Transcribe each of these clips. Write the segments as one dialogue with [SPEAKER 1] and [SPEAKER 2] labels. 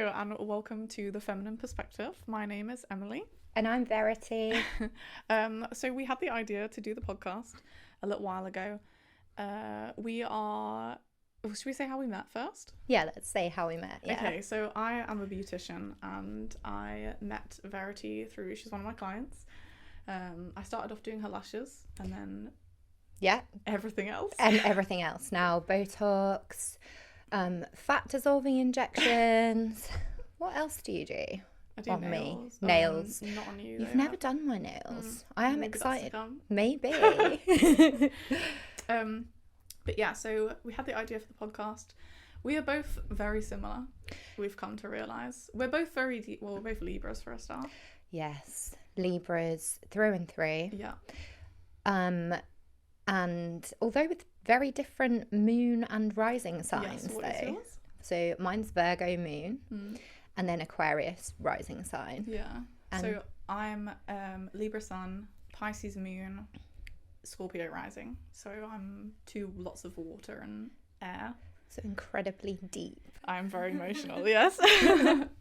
[SPEAKER 1] Hello and welcome to The Feminine Perspective. My name is Emily.
[SPEAKER 2] And I'm Verity.
[SPEAKER 1] So we had the idea to do the podcast a little while ago. Should we say how we met first?
[SPEAKER 2] Yeah, let's say how we met. Yeah.
[SPEAKER 1] Okay, so I am a beautician and I met Verity through, she's one of my clients. I started off doing her lashes and then everything else.
[SPEAKER 2] And everything else. Now, Botox, fat dissolving injections. What else do you do?
[SPEAKER 1] I do
[SPEAKER 2] on
[SPEAKER 1] nails.
[SPEAKER 2] Me? Nails.
[SPEAKER 1] Not on you.
[SPEAKER 2] You've never done my nails. I am
[SPEAKER 1] maybe
[SPEAKER 2] excited.
[SPEAKER 1] that's to come.
[SPEAKER 2] Maybe.
[SPEAKER 1] But yeah, so we had the idea for the podcast. We are both very similar. We've come to realise we're both we're both Libras for a start.
[SPEAKER 2] Yes, Libras through and through.
[SPEAKER 1] Yeah.
[SPEAKER 2] And although with very different moon and rising signs,
[SPEAKER 1] Yes, what is yours?
[SPEAKER 2] So mine's Virgo moon, and then Aquarius rising sign.
[SPEAKER 1] Yeah.
[SPEAKER 2] And
[SPEAKER 1] so I'm Libra sun, Pisces moon, Scorpio rising. So I'm lots of water and air.
[SPEAKER 2] So incredibly deep.
[SPEAKER 1] I'm very emotional, yes.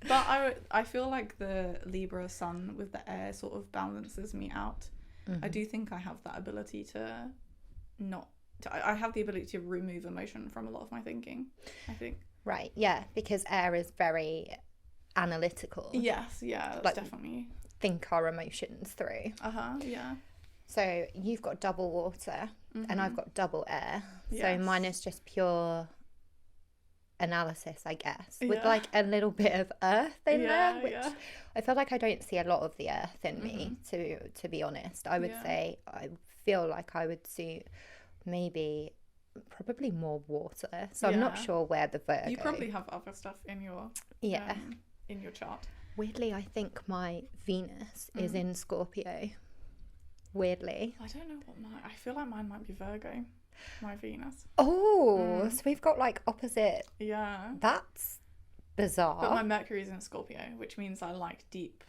[SPEAKER 1] But I feel like the Libra sun with the air sort of balances me out. I do think I have that ability I have the ability to remove emotion from a lot of my thinking, I think.
[SPEAKER 2] Right, yeah, because air is very analytical.
[SPEAKER 1] Yes, yeah, that's definitely.
[SPEAKER 2] Think our emotions through.
[SPEAKER 1] Yeah.
[SPEAKER 2] So you've got double water and I've got double air.
[SPEAKER 1] Yes.
[SPEAKER 2] So mine is just pure analysis, I guess, with like a little bit of earth in there, which I feel like I don't see a lot of the earth in me, to be honest. I would say I feel like I would suit probably more water. So I'm not sure where the Virgo.
[SPEAKER 1] You probably have other stuff in your in your chart.
[SPEAKER 2] Weirdly, I think my Venus is in Scorpio. Weirdly.
[SPEAKER 1] I don't know what I feel like mine might be Virgo. My Venus.
[SPEAKER 2] Oh, so we've got like opposite.
[SPEAKER 1] Yeah.
[SPEAKER 2] That's bizarre.
[SPEAKER 1] But my Mercury's in Scorpio, which means I like deep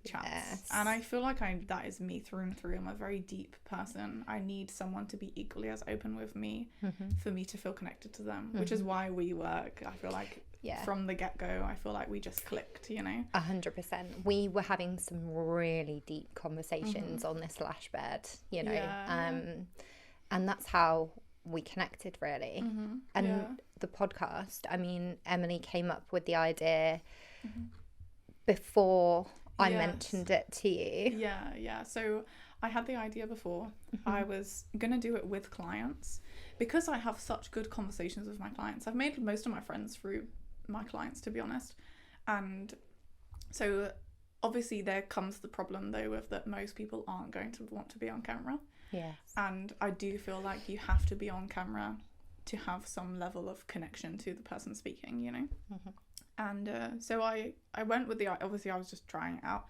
[SPEAKER 1] chats.
[SPEAKER 2] Yes.
[SPEAKER 1] And I feel like that is me through and through. I'm a very deep person. I need someone to be equally as open with me for me to feel connected to them, which is why we work. I feel like from the get-go, I feel like we just clicked,
[SPEAKER 2] 100%. We were having some really deep conversations on this lash bed, and that's how we connected, really. And the podcast, I mean, Emily came up with the idea before I mentioned it to you.
[SPEAKER 1] Yeah. So I had the idea before. I was going to do it with clients because I have such good conversations with my clients. I've made most of my friends through my clients, to be honest. And so obviously there comes the problem though with that most people aren't going to want to be on camera.
[SPEAKER 2] Yes.
[SPEAKER 1] And I do feel like you have to be on camera to have some level of connection to the person speaking, And so I went with obviously I was just trying it out.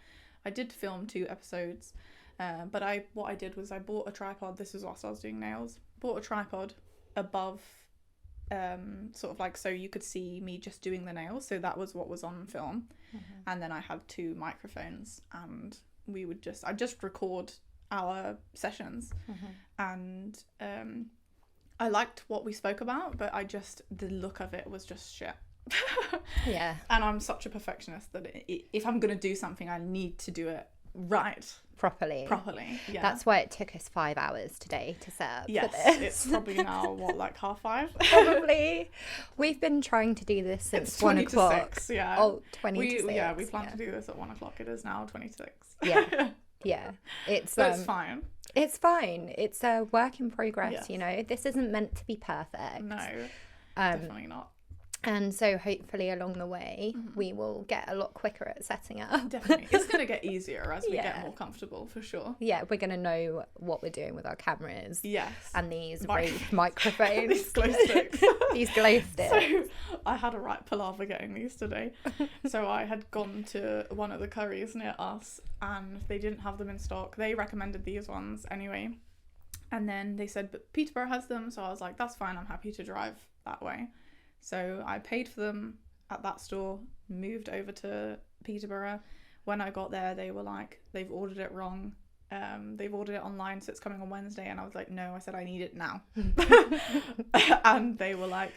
[SPEAKER 1] I did film 2 episodes, but what I did was I bought a tripod. This is whilst I was doing nails. Bought a tripod above, sort of like so you could see me just doing the nails. So that was what was on film. And then I had 2 microphones and I just record our sessions. And I liked what we spoke about, but the look of it was just shit.
[SPEAKER 2] Yeah.
[SPEAKER 1] And I'm such a perfectionist that if I'm gonna do something, I need to do it right, properly. Yeah,
[SPEAKER 2] that's why it took us 5 hours today to set up for this.
[SPEAKER 1] It's probably now like 5:30.
[SPEAKER 2] Probably. We've been trying to do this since 1 o'clock.
[SPEAKER 1] 6, yeah.
[SPEAKER 2] Oh, 20 to 6.
[SPEAKER 1] Yeah, we planned to do this at 1 o'clock. It is now 20 to 6.
[SPEAKER 2] Yeah. It's
[SPEAKER 1] fine.
[SPEAKER 2] It's fine. It's a work in progress. This isn't meant to be perfect.
[SPEAKER 1] No, definitely not.
[SPEAKER 2] And so hopefully along the way we will get a lot quicker at setting up.
[SPEAKER 1] Definitely. It's going to get easier as we get more comfortable, for sure.
[SPEAKER 2] Yeah, we're going to know what we're doing with our cameras.
[SPEAKER 1] Yes.
[SPEAKER 2] And these microphones.
[SPEAKER 1] These glow sticks.
[SPEAKER 2] These glow sticks.
[SPEAKER 1] So I had a right palaver getting these today. So I had gone to one of the curries near us and they didn't have them in stock. They recommended these ones anyway. And then they said, but Peterborough has them. So I was like, that's fine. I'm happy to drive that way. So I paid for them at that store, moved over to Peterborough. When I got there, they were like, they've ordered it wrong. They've ordered it online, so it's coming on Wednesday. And I was like, no, I said, I need it now. And they were like,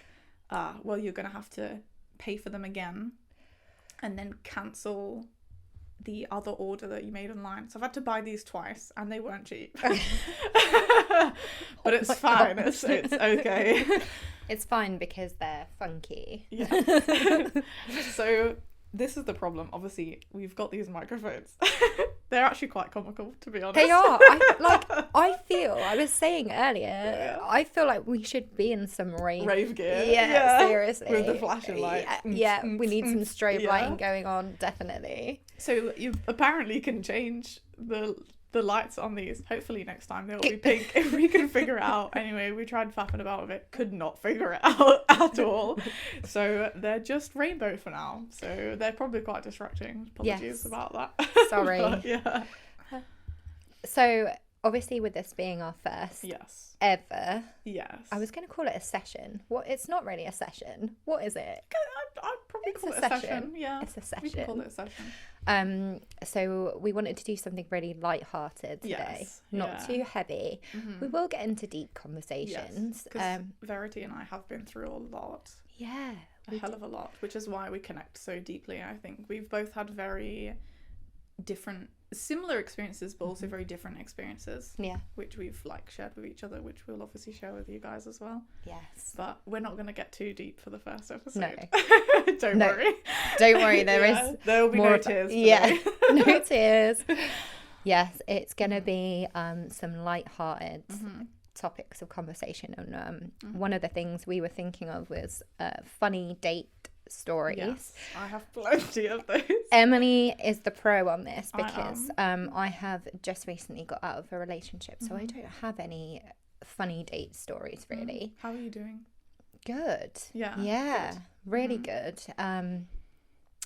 [SPEAKER 1] well, you're going to have to pay for them again. and then cancel the other order that you made online. So I've had to buy these twice, and they weren't cheap. But it's fine. It's okay.
[SPEAKER 2] It's fine because they're funky.
[SPEAKER 1] Yes. So this is the problem. Obviously, we've got these microphones. They're actually quite comical, to be honest.
[SPEAKER 2] They are. I was saying earlier, I feel like we should be in some rave
[SPEAKER 1] gear.
[SPEAKER 2] Yeah, seriously.
[SPEAKER 1] With the flashing light.
[SPEAKER 2] Yeah, we need some strobe lighting going on, definitely.
[SPEAKER 1] So you apparently can change the lights on these. Hopefully next time they'll be pink if we can figure it out. Anyway, we tried faffing about with it, could not figure it out at all. So they're just rainbow for now. So they're probably quite distracting. Apologies about that.
[SPEAKER 2] Sorry.
[SPEAKER 1] But, yeah.
[SPEAKER 2] So obviously with this being our first ever, I was going to call it a session. It's not really a session. What is it?
[SPEAKER 1] I'd probably call it a session. Yeah,
[SPEAKER 2] it's a session.
[SPEAKER 1] We can call it a session.
[SPEAKER 2] So we wanted to do something really light-hearted today, not too heavy. We will get into deep conversations.
[SPEAKER 1] Because Verity and I have been through a lot.
[SPEAKER 2] Yeah,
[SPEAKER 1] a hell of a lot, which is why we connect so deeply. I think we've both had very similar experiences, but also very different experiences.
[SPEAKER 2] Yeah,
[SPEAKER 1] which we've shared with each other, which we'll obviously share with you guys as well.
[SPEAKER 2] Yes,
[SPEAKER 1] but we're not going to get too deep for the first episode.
[SPEAKER 2] No,
[SPEAKER 1] don't worry.
[SPEAKER 2] Don't worry. There
[SPEAKER 1] will be
[SPEAKER 2] more
[SPEAKER 1] no tears.
[SPEAKER 2] Yeah, no tears. Yes, it's going to be some light-hearted topics of conversation, and one of the things we were thinking of was funny date stories.
[SPEAKER 1] Yes, I have plenty of those.
[SPEAKER 2] Emily is the pro on this because I have just recently got out of a relationship, so I don't have any funny date stories really.
[SPEAKER 1] How are you doing?
[SPEAKER 2] Good.
[SPEAKER 1] Yeah.
[SPEAKER 2] Good. Really good.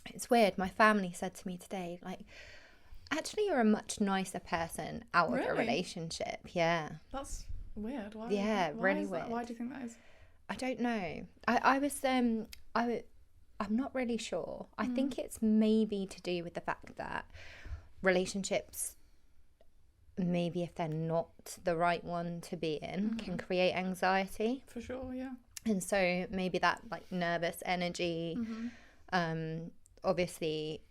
[SPEAKER 2] It's weird. My family said to me today, like, actually, you're a much nicer person out of a relationship. Yeah.
[SPEAKER 1] That's weird. Why?
[SPEAKER 2] Yeah,
[SPEAKER 1] why
[SPEAKER 2] really weird.
[SPEAKER 1] Why do you think that is?
[SPEAKER 2] I don't know. I'm not really sure. I think it's maybe to do with the fact that relationships, maybe if they're not the right one to be in, can create anxiety.
[SPEAKER 1] For sure, yeah.
[SPEAKER 2] And so maybe that like nervous energy, obviously,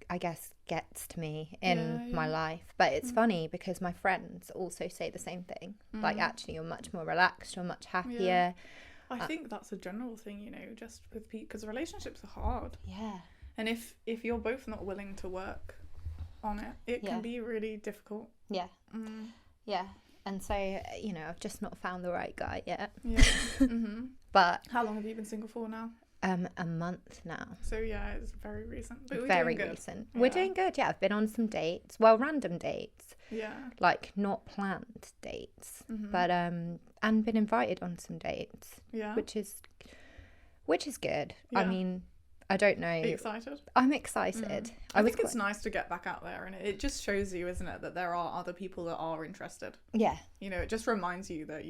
[SPEAKER 2] I guess gets to me in my life. But it's funny because my friends also say the same thing. Like, actually, you're much more relaxed, you're much happier.
[SPEAKER 1] Yeah. I think that's a general thing, just with people, because relationships are hard.
[SPEAKER 2] Yeah.
[SPEAKER 1] And if you're both not willing to work on it, it can be really difficult.
[SPEAKER 2] Yeah. Yeah. And so, I've just not found the right guy yet.
[SPEAKER 1] Yeah.
[SPEAKER 2] But
[SPEAKER 1] how long have you been single for now?
[SPEAKER 2] A month now.
[SPEAKER 1] So yeah, it's very recent. But
[SPEAKER 2] very recent. We're doing good. Yeah, I've been on some dates. Well, random dates.
[SPEAKER 1] Yeah.
[SPEAKER 2] Like not planned dates, but and been invited on some dates.
[SPEAKER 1] Yeah.
[SPEAKER 2] Which is good.
[SPEAKER 1] Yeah.
[SPEAKER 2] I mean, I don't know.
[SPEAKER 1] Are you excited?
[SPEAKER 2] I'm excited.
[SPEAKER 1] I think it's nice to get back out there, and it just shows you, isn't it, that there are other people that are interested.
[SPEAKER 2] Yeah.
[SPEAKER 1] It just reminds you that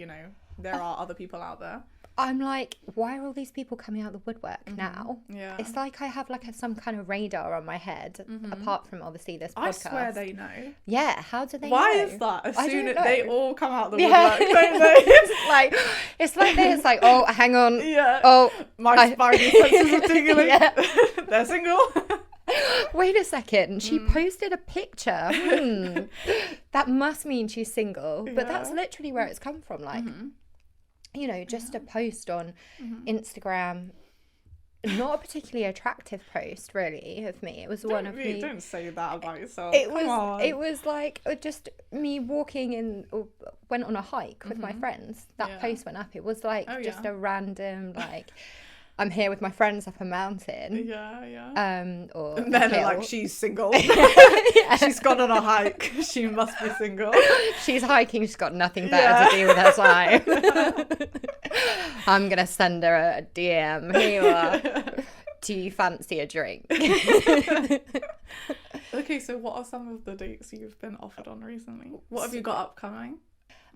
[SPEAKER 1] there are other people out there.
[SPEAKER 2] I'm like, why are all these people coming out of the woodwork now?
[SPEAKER 1] Yeah.
[SPEAKER 2] It's like I have like some kind of radar on my head, apart from obvly this podcast.
[SPEAKER 1] I swear they know.
[SPEAKER 2] Yeah, how do they know?
[SPEAKER 1] Why is that? As soon as they all come out the
[SPEAKER 2] woodwork,
[SPEAKER 1] don't they?
[SPEAKER 2] it's like this, like, oh, hang on.
[SPEAKER 1] Yeah.
[SPEAKER 2] Oh,
[SPEAKER 1] my spidey senses are tingling.
[SPEAKER 2] Yeah.
[SPEAKER 1] They're single.
[SPEAKER 2] Wait a second, she posted a picture. That must mean she's single. But that's literally where it's come from. Like, just a post on Instagram, not a particularly attractive post, really, of me. It was one of me.
[SPEAKER 1] Don't say that about yourself.
[SPEAKER 2] It was like just me walking went on a hike with my friends. That post went up. It was like just a random like. I'm here with my friends up a mountain.
[SPEAKER 1] Yeah.
[SPEAKER 2] Or
[SPEAKER 1] and then they're like, she's single. She's gone on a hike. She must be single.
[SPEAKER 2] She's hiking. She's got nothing better to do with her time. I'm gonna send her a DM. Here you are. Do you fancy a drink?
[SPEAKER 1] Okay, so what are some of the dates you've been offered on recently? What have you got upcoming?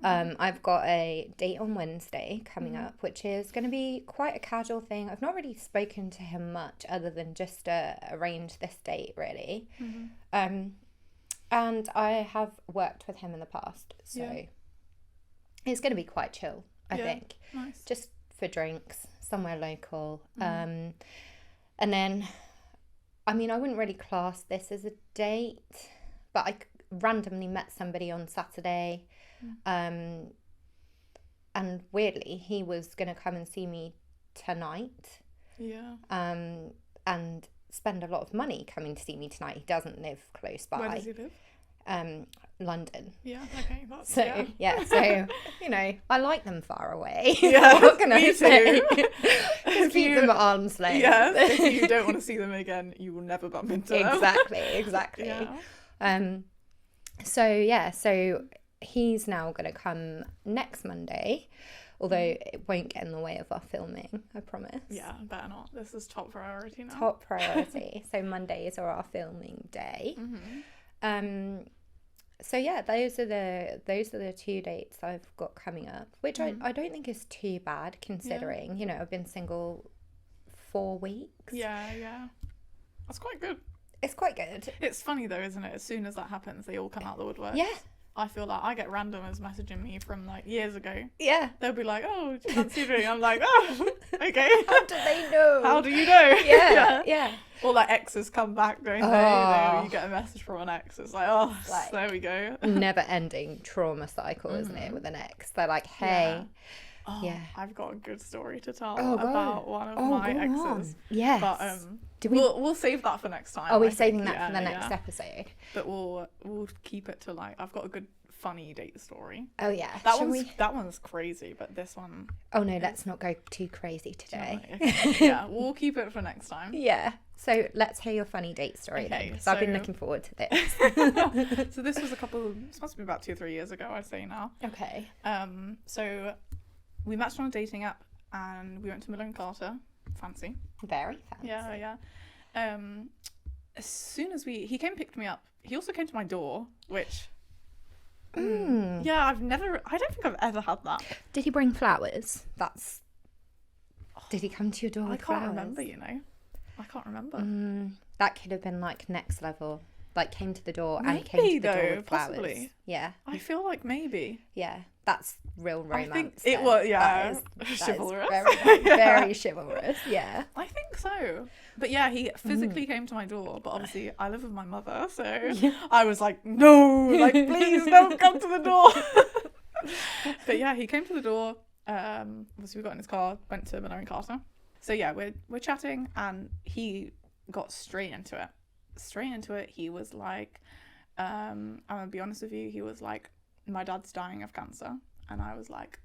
[SPEAKER 2] I've got a date on Wednesday coming up, which is going to be quite a casual thing. I've not really spoken to him much other than just to arrange this date, really. And I have worked with him in the past, so it's going to be quite chill, I think.
[SPEAKER 1] Nice.
[SPEAKER 2] Just for drinks, somewhere local. And then I mean, I wouldn't really class this as a date, but I randomly met somebody on Saturday, and weirdly, he was going to come and see me tonight.
[SPEAKER 1] Yeah.
[SPEAKER 2] And spend a lot of money coming to see me tonight. He doesn't live close by.
[SPEAKER 1] Where does he live?
[SPEAKER 2] London.
[SPEAKER 1] Yeah, okay. That's,
[SPEAKER 2] so you know, I like them far away.
[SPEAKER 1] Yeah,
[SPEAKER 2] what can
[SPEAKER 1] me
[SPEAKER 2] I say?
[SPEAKER 1] too.
[SPEAKER 2] Just keep them at arm's length.
[SPEAKER 1] Yeah, if you don't want to see them again, you will never bump into them.
[SPEAKER 2] Exactly.
[SPEAKER 1] Yeah.
[SPEAKER 2] So he's now going to come next Monday, although it won't get in the way of our filming, I promise.
[SPEAKER 1] Yeah, better not. This is top priority now.
[SPEAKER 2] Top priority. So Mondays are our filming day. So yeah, those are the 2 dates I've got coming up, which I don't think is too bad considering, you know, I've been single 4 weeks.
[SPEAKER 1] Yeah. That's quite good.
[SPEAKER 2] It's quite good.
[SPEAKER 1] It's funny though, isn't it? As soon as that happens, they all come out the woodwork.
[SPEAKER 2] Yeah.
[SPEAKER 1] I feel like I get randomers messaging me from like years ago.
[SPEAKER 2] Yeah.
[SPEAKER 1] They'll be like, "Oh, do you fancy a drink?" I'm like, "Oh, okay."
[SPEAKER 2] How do they know?
[SPEAKER 1] How do you know?
[SPEAKER 2] Yeah.
[SPEAKER 1] Or like exes come back, don't they? You know, you get a message from an ex. It's like, oh,
[SPEAKER 2] like,
[SPEAKER 1] there we go.
[SPEAKER 2] Never ending trauma cycle, isn't it, with an ex? They're like, hey.
[SPEAKER 1] Yeah. I've got a good story to tell
[SPEAKER 2] God.
[SPEAKER 1] about one of my exes.
[SPEAKER 2] On. Yes.
[SPEAKER 1] But we'll save that for next time.
[SPEAKER 2] Are we saving that for the next episode?
[SPEAKER 1] But we'll keep it to like, I've got a good funny date story.
[SPEAKER 2] Oh yeah.
[SPEAKER 1] That one's crazy, but this one.
[SPEAKER 2] Oh no, let's not go too crazy today.
[SPEAKER 1] Yeah, we'll keep it for next time.
[SPEAKER 2] Yeah. So let's hear your funny date story then, because I've been looking forward to this.
[SPEAKER 1] So this was this must be about 2 or 3 years ago, I'd say now.
[SPEAKER 2] Okay.
[SPEAKER 1] So we matched on a dating app and we went to Miller and Carter. Fancy.
[SPEAKER 2] Very fancy.
[SPEAKER 1] Yeah. As soon as he came and picked me up, he also came to my door, which yeah, I don't think I've ever had that.
[SPEAKER 2] Did he bring flowers? Did he come to your door with flowers?
[SPEAKER 1] I can't remember, you know. I can't remember.
[SPEAKER 2] That could have been like next level. Like came to the door
[SPEAKER 1] maybe,
[SPEAKER 2] and came to the door with flowers.
[SPEAKER 1] Possibly.
[SPEAKER 2] Yeah.
[SPEAKER 1] I feel like maybe.
[SPEAKER 2] Yeah. That's real romance.
[SPEAKER 1] I think it was, yeah. That is
[SPEAKER 2] chivalrous. Very chivalrous, yeah.
[SPEAKER 1] I think so. But yeah, he physically came to my door, but obviously I live with my mother, so I was like, no, like, please don't come to the door. But yeah, he came to the door. Obviously we got in his car, went to Miller and Carter. So yeah, we're chatting and he got straight into it. He was like, I'm gonna be honest with you, he was like, my dad's dying of cancer. And I was like,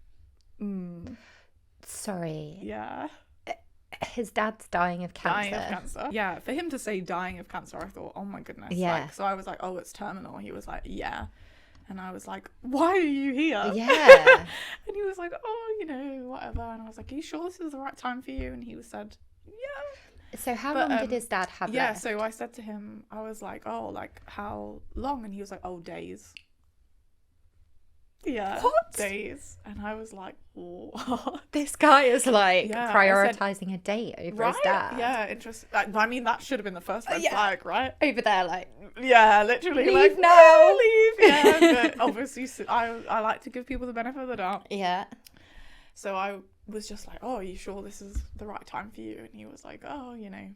[SPEAKER 2] Sorry.
[SPEAKER 1] Yeah.
[SPEAKER 2] His dad's dying of cancer.
[SPEAKER 1] Dying of cancer. Yeah, for him to say dying of cancer, I thought, oh my goodness.
[SPEAKER 2] Yeah.
[SPEAKER 1] Like, so I was like, oh, it's terminal. He was like, yeah. And I was like, why are you here?
[SPEAKER 2] Yeah.
[SPEAKER 1] And he was like, oh, you know, whatever. And I was like, are you sure this is the right time for you? And he said, yeah.
[SPEAKER 2] So how long did his dad have
[SPEAKER 1] Yeah,
[SPEAKER 2] left?
[SPEAKER 1] so I said to him, I was like, oh, like, how long? And he was like, oh, days. Yeah.
[SPEAKER 2] What?
[SPEAKER 1] Days. And I was like, what?
[SPEAKER 2] This guy is like prioritizing a date over his dad.
[SPEAKER 1] Yeah, interesting. I mean, that should have been the first red flag, right?
[SPEAKER 2] Over there, like,
[SPEAKER 1] yeah, literally,
[SPEAKER 2] leave
[SPEAKER 1] like,
[SPEAKER 2] now.
[SPEAKER 1] Leave. Yeah, but obviously, I like to give people the benefit of the doubt.
[SPEAKER 2] Yeah.
[SPEAKER 1] So I was just like, oh, are you sure this is the right time for you? And he was like, oh, you know,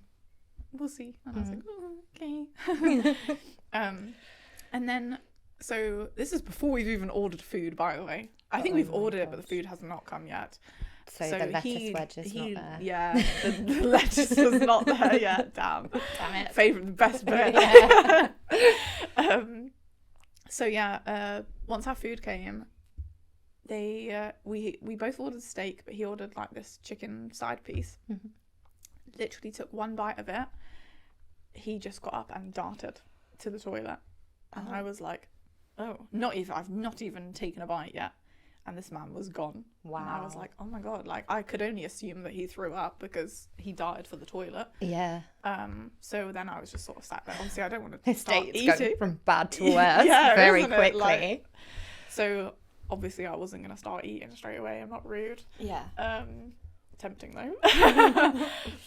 [SPEAKER 1] we'll see. And I was like, oh, okay. And then, so this is before we've even ordered food, by the way. I think we've ordered it, but the food has not come yet.
[SPEAKER 2] So the lettuce wedge is not there.
[SPEAKER 1] Yeah, the lettuce was not there yet. Damn it. Favourite, best bit.
[SPEAKER 2] Yeah.
[SPEAKER 1] So yeah, once our food came, we both ordered steak, but he ordered like this chicken side piece.
[SPEAKER 2] Mm-hmm.
[SPEAKER 1] Literally took one bite of it. He just got up and darted to the toilet, and I was like, oh, I've not even taken a bite yet. And this man was gone.
[SPEAKER 2] Wow.
[SPEAKER 1] And I was like, oh my God, like I could only assume that he threw up because he darted for the toilet.
[SPEAKER 2] Yeah.
[SPEAKER 1] So then I was just sort of sat there. Obviously I don't want to
[SPEAKER 2] His
[SPEAKER 1] start
[SPEAKER 2] date's
[SPEAKER 1] eating.
[SPEAKER 2] going from bad to worse very quickly. Like,
[SPEAKER 1] so obviously I wasn't going to start eating straight away. I'm not rude.
[SPEAKER 2] Yeah.
[SPEAKER 1] Tempting though.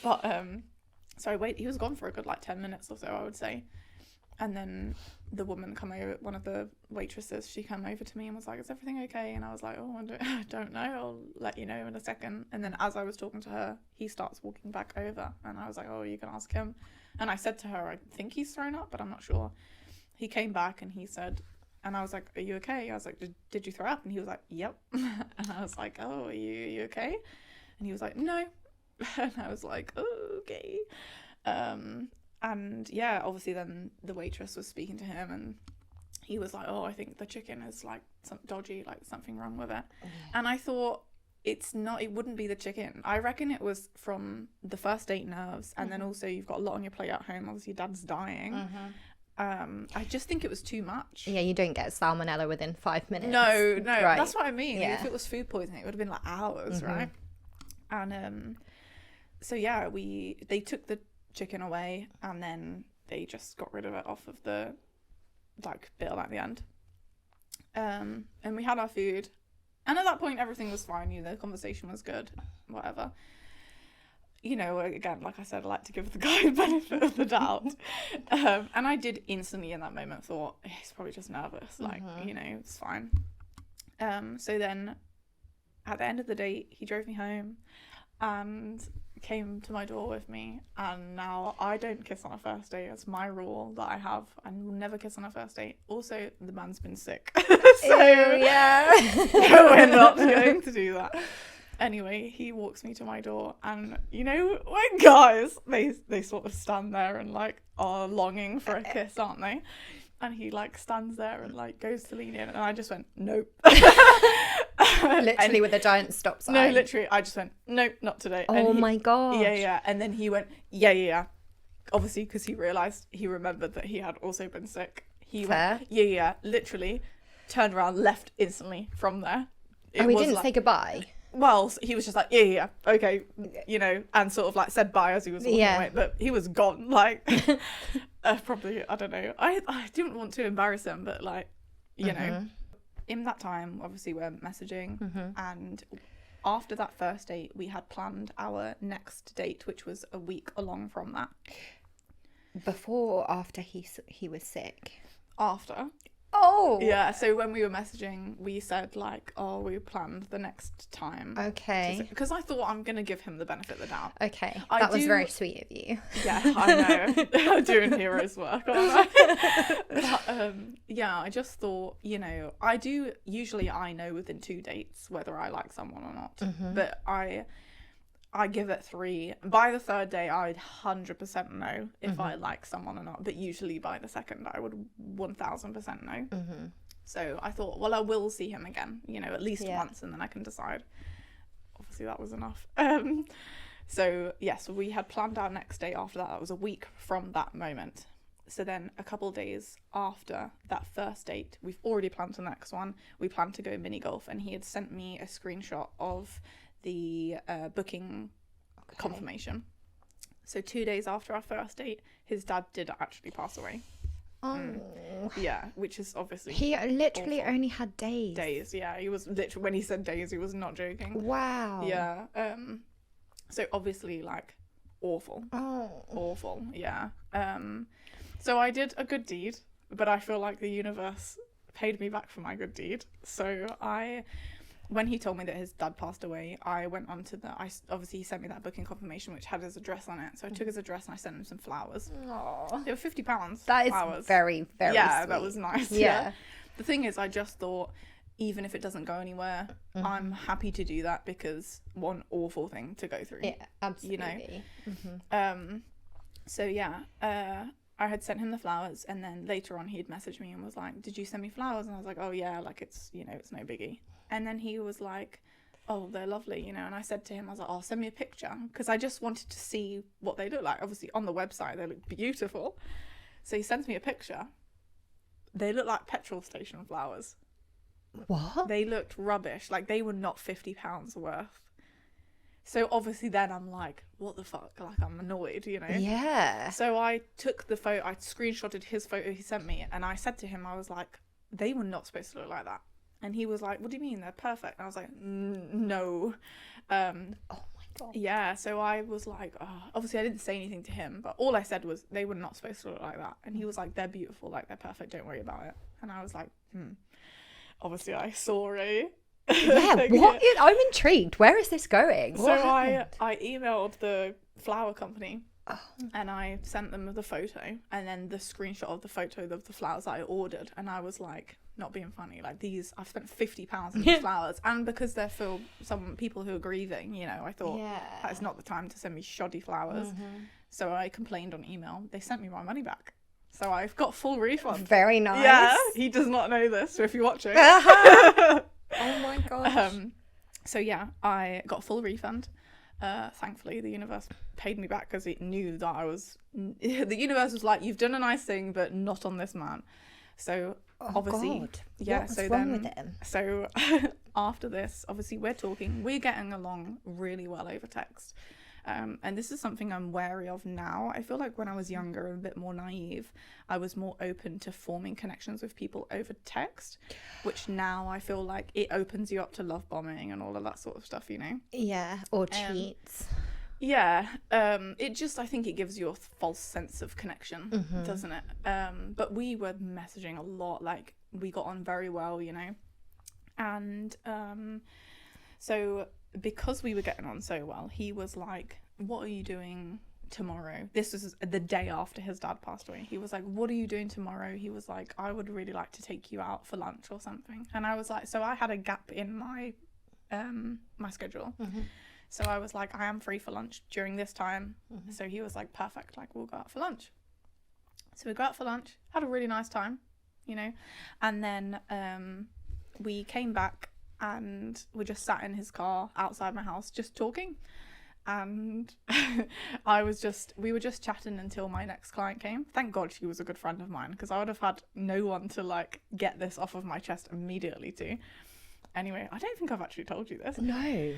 [SPEAKER 1] But so he was gone for a good like 10 minutes or so, I would say. And then the woman come over, one of the waitresses, she came over to me and was like, is everything okay? And I was like, oh, I don't know. I'll let you know in a second. And then as I was talking to her, he starts walking back over. And I was like, oh, you can ask him. And I said to her, I think he's thrown up, but I'm not sure. He came back and he said, and I was like, are you okay? I was like, did you throw up? And he was like, yep. And I was like, oh, are you okay? And he was like, no. And I was like, oh, okay. And yeah, obviously then the waitress was speaking to him and he was like, oh, I think the chicken is like dodgy, like something wrong with it. And I thought, it wouldn't be the chicken. I reckon it was from the first date nerves, and then also you've got a lot on your plate at home. Obviously, Dad's dying. I just think it was too much.
[SPEAKER 2] Yeah, you don't get salmonella within 5 minutes.
[SPEAKER 1] No,
[SPEAKER 2] right.
[SPEAKER 1] That's what I mean. Yeah. If it was food poisoning, it would have been like hours, right? And so yeah, they took the chicken away, and then they just got rid of it off of the like bill at the end. And we had our food. And at that point, everything was fine. You know, the conversation was good, whatever. You know, again, like I said, I like to give the guy the benefit of the doubt. And I did instantly in that moment thought, he's probably just nervous. Like, you know, it's fine. So then at the end of the date, he drove me home and came to my door with me. And now I don't kiss on a first date. It's my rule that I have. I will never kiss on a first date. Also, the man's been sick. So
[SPEAKER 2] yeah.
[SPEAKER 1] we're not going to do that. Anyway, he walks me to my door, and you know when guys they sort of stand there and like are longing for a kiss, aren't they? And he like stands there and like goes to lean in, and I just went nope.
[SPEAKER 2] Literally with a giant stop sign.
[SPEAKER 1] No, literally, I just went nope, not today.
[SPEAKER 2] Oh my god.
[SPEAKER 1] Yeah. And then he went yeah. Obviously, because he remembered that he had also been sick. He went yeah. Literally, turned around, left instantly from there.
[SPEAKER 2] He didn't say goodbye.
[SPEAKER 1] Well, he was just like, yeah, okay, you know, and sort of like said bye as he was walking away, but he was gone, like, probably, I don't know, I didn't want to embarrass him, but like, you know, in that time, obviously we're messaging, and after that first date, we had planned our next date, which was a week along from that.
[SPEAKER 2] Before or after he was sick?
[SPEAKER 1] After.
[SPEAKER 2] Oh.
[SPEAKER 1] Yeah, so when we were messaging, we said, like, oh, we planned the next time.
[SPEAKER 2] Okay.
[SPEAKER 1] Because I thought I'm going to give him the benefit of the doubt.
[SPEAKER 2] Okay. That was very sweet of you.
[SPEAKER 1] Yeah, I know. I'm doing hero's work, aren't I? But, yeah, I just thought, you know, usually I know within 2 dates whether I like someone or not. But I give it 3. By the 3rd day, I'd 100% know if I like someone or not. But usually by the 2nd, I would 1000% know. So I thought, well, I will see him again, you know, at least once, and then I can decide. Obviously, that was enough. So, yes, we had planned our next date after that. That was a week from that moment. So then a couple of days after that first date, we've already planned the next one. We planned to go mini golf, and he had sent me a screenshot of the booking confirmation. So 2 days after our first date, his dad did actually pass away.
[SPEAKER 2] Oh.
[SPEAKER 1] Yeah, which is obviously
[SPEAKER 2] he literally
[SPEAKER 1] awful.
[SPEAKER 2] Only had days.
[SPEAKER 1] Yeah, he was literally, when he said days, he was not joking.
[SPEAKER 2] Wow.
[SPEAKER 1] Yeah. So obviously, like, awful. Awful. Yeah. So I did a good deed, but I feel like the universe paid me back for my good deed. So when he told me that his dad passed away, I went on to obviously he sent me that booking confirmation which had his address on it. So I took his address and I sent him some flowers.
[SPEAKER 2] Aww.
[SPEAKER 1] They were £50.
[SPEAKER 2] That is
[SPEAKER 1] flowers.
[SPEAKER 2] very, very
[SPEAKER 1] yeah,
[SPEAKER 2] sweet.
[SPEAKER 1] That was nice. Yeah. The thing is, I just thought, even if it doesn't go anywhere, I'm happy to do that because one awful thing to go through.
[SPEAKER 2] Yeah, absolutely.
[SPEAKER 1] You know? So yeah, I had sent him the flowers, and then later on he'd messaged me and was like, did you send me flowers? And I was like, oh yeah, like it's, you know, it's no biggie. And then he was like, oh, they're lovely, you know. And I said to him, I was like, oh, send me a picture, because I just wanted to see what they look like. Obviously on the website they look beautiful. So he sends me a picture. They look like petrol station flowers.
[SPEAKER 2] What?
[SPEAKER 1] They looked rubbish. Like, they were not £50 worth. So obviously then I'm like, what the fuck? Like, I'm annoyed, you know?
[SPEAKER 2] Yeah.
[SPEAKER 1] So I took the photo, I screenshotted his photo he sent me, and I said to him, I was like, they were not supposed to look like that. And he was like, what do you mean? They're perfect. And I was like, no.
[SPEAKER 2] Oh my God. God.
[SPEAKER 1] Yeah, so I was like, oh, obviously I didn't say anything to him, but all I said was they were not supposed to look like that. And he was like, they're beautiful, like they're perfect, don't worry about it. And I was like, obviously I saw it.
[SPEAKER 2] Yeah, I'm intrigued. Where is this going?
[SPEAKER 1] So I emailed the flower company and I sent them the photo and then the screenshot of the photo of the flowers that I ordered, and I was like, not being funny, like these, I've spent £50 on these flowers, and because they're for some people who are grieving, you know, I thought that's not the time to send me shoddy flowers. So I complained on email. They sent me my money back. So I've got full refund.
[SPEAKER 2] Very nice.
[SPEAKER 1] Yeah, he does not know this, so if you're watching.
[SPEAKER 2] Oh my gosh.
[SPEAKER 1] So yeah, I got a full refund. Thankfully, the universe paid me back because it knew that the universe was like, you've done a nice thing, but not on this man. So obviously,
[SPEAKER 2] God.
[SPEAKER 1] yeah.
[SPEAKER 2] What's
[SPEAKER 1] so
[SPEAKER 2] wrong
[SPEAKER 1] then,
[SPEAKER 2] with him?
[SPEAKER 1] So after this, obviously we're getting along really well over text. And this is something I'm wary of now. I feel like when I was younger and a bit more naive, I was more open to forming connections with people over text, which now I feel like it opens you up to love bombing and all of that sort of stuff, you know?
[SPEAKER 2] Yeah, or cheats.
[SPEAKER 1] Yeah, it just, I think it gives you a false sense of connection, doesn't it? But we were messaging a lot, like we got on very well, you know? And so because we were getting on so well, he was like, what are you doing tomorrow? This was the day after his dad passed away. He was like, what are you doing tomorrow? He was like, I would really like to take you out for lunch or something. And I was like, so I had a gap in my my schedule. So I was like, I am free for lunch during this time. So he was like, perfect, like we'll go out for lunch. So we go out for lunch, had a really nice time, you know, and then we came back and we just sat in his car outside my house just talking, and we were just chatting until my next client came. Thank God she was a good friend of mine, because I would have had no one to like get this off of my chest immediately to. Anyway, I don't think I've actually told you this.
[SPEAKER 2] No.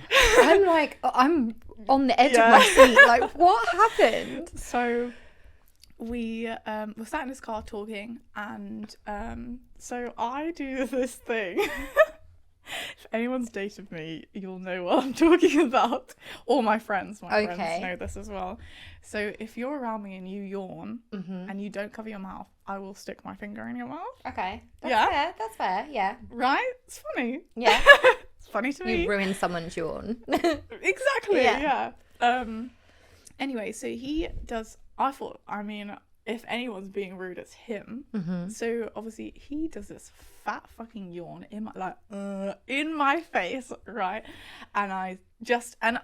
[SPEAKER 2] I'm on the edge of my seat, like what happened?
[SPEAKER 1] So we were sat in his car talking, and so I do this thing. If anyone's dated me, you'll know what I'm talking about. All my friends friends know this as well. So if you're around me and you yawn and you don't cover your mouth, I will stick my finger in your mouth.
[SPEAKER 2] Okay. That's fair, yeah.
[SPEAKER 1] Right? It's funny.
[SPEAKER 2] Yeah.
[SPEAKER 1] It's funny to me.
[SPEAKER 2] You ruined someone's yawn.
[SPEAKER 1] Exactly, yeah. Anyway, so he does, I mean, if anyone's being rude, it's him. So obviously he does this fat fucking yawn in my face, right? And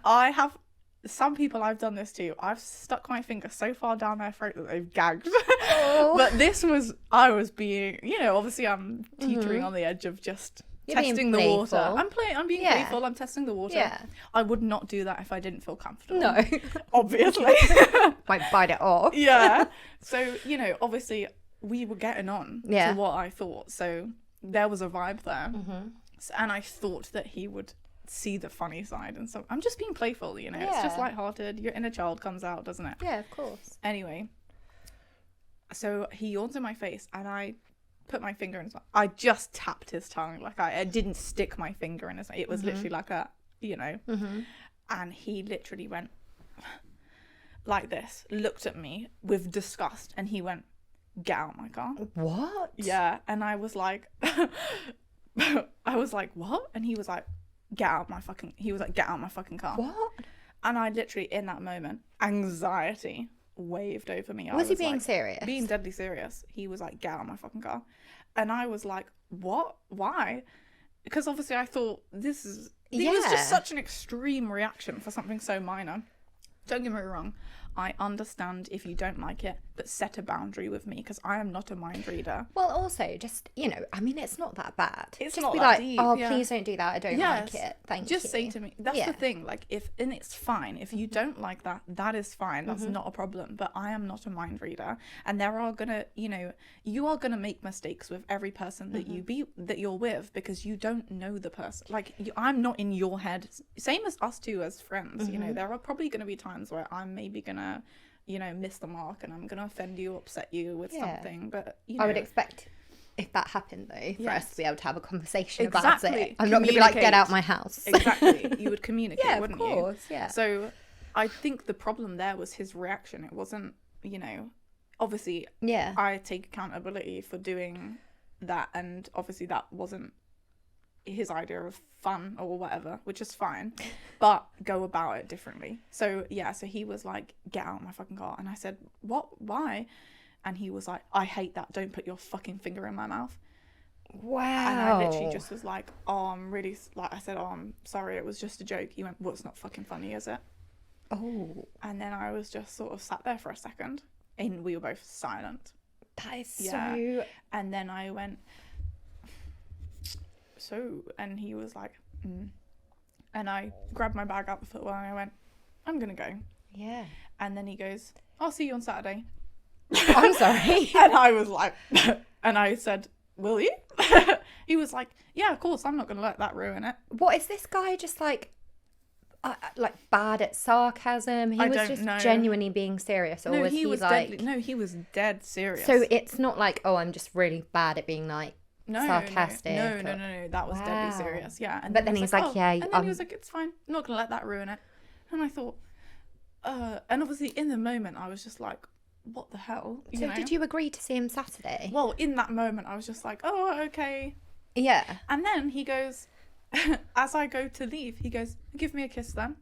[SPEAKER 1] I have some people I've done this to. I've stuck my finger so far down their throat that they've gagged. But I was being, you know, obviously I'm teetering on the edge of just testing the water. I'm being playful. I'm testing the water. Yeah. I would not do that if I didn't feel comfortable.
[SPEAKER 2] No.
[SPEAKER 1] Obviously.
[SPEAKER 2] Might bite it off.
[SPEAKER 1] Yeah. So, you know, obviously we were getting on to what I thought. So there was a vibe there. So, and I thought that he would see the funny side. And so I'm just being playful, you know. It's just lighthearted. Your inner child comes out, doesn't it?
[SPEAKER 2] Yeah, of course.
[SPEAKER 1] Anyway. So he yawns in my face and I put my finger in his mouth. I just tapped his tongue. Like I didn't stick my finger in his mouth. It was literally like a, you know. And he literally went like this, looked at me with disgust, and he went, get out of my car.
[SPEAKER 2] What?
[SPEAKER 1] Yeah. And I was like, what? And he was like, get out my fucking car.
[SPEAKER 2] What?
[SPEAKER 1] And I literally, in that moment, anxiety waved over me.
[SPEAKER 2] Was he being serious?
[SPEAKER 1] Being deadly serious. He was like, get out of my fucking car. And I was like, what? Why? Because obviously I thought it was just such an extreme reaction for something so minor. Don't get me wrong. I understand if you don't like it, but set a boundary with me, because I am not a mind reader.
[SPEAKER 2] Well, also, just, you know, I mean, it's not that bad.
[SPEAKER 1] It's
[SPEAKER 2] just
[SPEAKER 1] not
[SPEAKER 2] be
[SPEAKER 1] that
[SPEAKER 2] like,
[SPEAKER 1] deep.
[SPEAKER 2] oh, please don't do that. I don't like it. Thank you.
[SPEAKER 1] Just say to me. That's the thing. Like, and it's fine. If you don't like that, that is fine. That's not a problem. But I am not a mind reader. And there are going to, you know, you are going to make mistakes with every person that you're with, because you don't know the person. Like, I'm not in your head. Same as us two as friends. You know, there are probably going to be times where I'm maybe going to, you know, miss the mark, and I'm going to offend you, upset you with something. But, you know,
[SPEAKER 2] I would expect if that happened though, for
[SPEAKER 1] Yes.
[SPEAKER 2] us to be able to have a conversation
[SPEAKER 1] Exactly.
[SPEAKER 2] about it. I'm not going to be like, get out my house.
[SPEAKER 1] Exactly. You would communicate,
[SPEAKER 2] Yeah,
[SPEAKER 1] wouldn't
[SPEAKER 2] of
[SPEAKER 1] you?
[SPEAKER 2] course, yeah.
[SPEAKER 1] So I think the problem there was his reaction. It wasn't, you know, obviously
[SPEAKER 2] Yeah.
[SPEAKER 1] I take accountability for doing that, and obviously that wasn't his idea of fun or whatever, which is fine, but go about it differently. So yeah, so he was like, get out of my fucking car. And I said, what? Why? And he was like, I hate that. Don't put your fucking finger in my mouth.
[SPEAKER 2] Wow.
[SPEAKER 1] And I literally just was like, oh, I'm really, like, I said, oh, I'm sorry, it was just a joke. He went, well, it's not fucking funny, is it?
[SPEAKER 2] Oh.
[SPEAKER 1] And then I was just sort of sat there for a second, and we were both silent.
[SPEAKER 2] That is
[SPEAKER 1] Yeah.
[SPEAKER 2] so...
[SPEAKER 1] And then I went, so, and he was like, and I grabbed my bag out the footwell and I went, I'm gonna go.
[SPEAKER 2] Yeah.
[SPEAKER 1] And then he goes, I'll see you on Saturday.
[SPEAKER 2] I'm sorry.
[SPEAKER 1] And I was like, and I said, will you? He was like, yeah, of course, I'm not gonna let that ruin it.
[SPEAKER 2] What is this guy just like bad at sarcasm? He
[SPEAKER 1] I
[SPEAKER 2] was
[SPEAKER 1] don't
[SPEAKER 2] just
[SPEAKER 1] know.
[SPEAKER 2] genuinely being serious, or
[SPEAKER 1] No,
[SPEAKER 2] was
[SPEAKER 1] he was
[SPEAKER 2] like?
[SPEAKER 1] he was dead serious.
[SPEAKER 2] So it's not like, oh, I'm just really bad at being like
[SPEAKER 1] no,
[SPEAKER 2] sarcastic.
[SPEAKER 1] No, that was deadly
[SPEAKER 2] Wow.
[SPEAKER 1] serious. Yeah. And
[SPEAKER 2] But then
[SPEAKER 1] he was
[SPEAKER 2] he's like,
[SPEAKER 1] oh.
[SPEAKER 2] yeah,
[SPEAKER 1] And then he was like, it's fine. I'm not gonna let that ruin it. And I thought, and obviously in the moment I was just like, what the hell? You
[SPEAKER 2] So
[SPEAKER 1] know?
[SPEAKER 2] did you agree to see him Saturday?
[SPEAKER 1] Well, in that moment I was just like, oh, okay.
[SPEAKER 2] Yeah.
[SPEAKER 1] And then he goes, as I go to leave, he goes, give me a kiss then.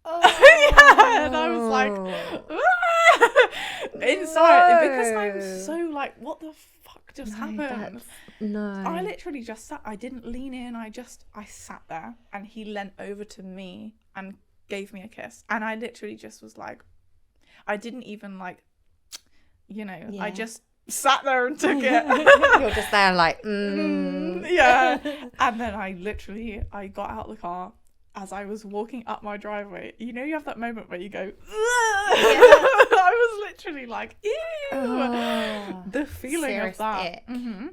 [SPEAKER 2] Oh.
[SPEAKER 1] Yeah, and I was like, inside, because I'm so like, what the fuck just happened?
[SPEAKER 2] No.
[SPEAKER 1] I literally just sat, I didn't lean in, I sat there, and he leant over to me and gave me a kiss. And I literally just was like, I didn't even like, you know,
[SPEAKER 2] Yeah.
[SPEAKER 1] I just sat there and took it.
[SPEAKER 2] You're just there like,
[SPEAKER 1] yeah. And then I got out of the car. As I was walking up my driveway, you know, you have that moment where you go, I was literally like, ew.
[SPEAKER 2] Oh,
[SPEAKER 1] The feeling
[SPEAKER 2] serious
[SPEAKER 1] of that.
[SPEAKER 2] ick.
[SPEAKER 1] Mm-hmm.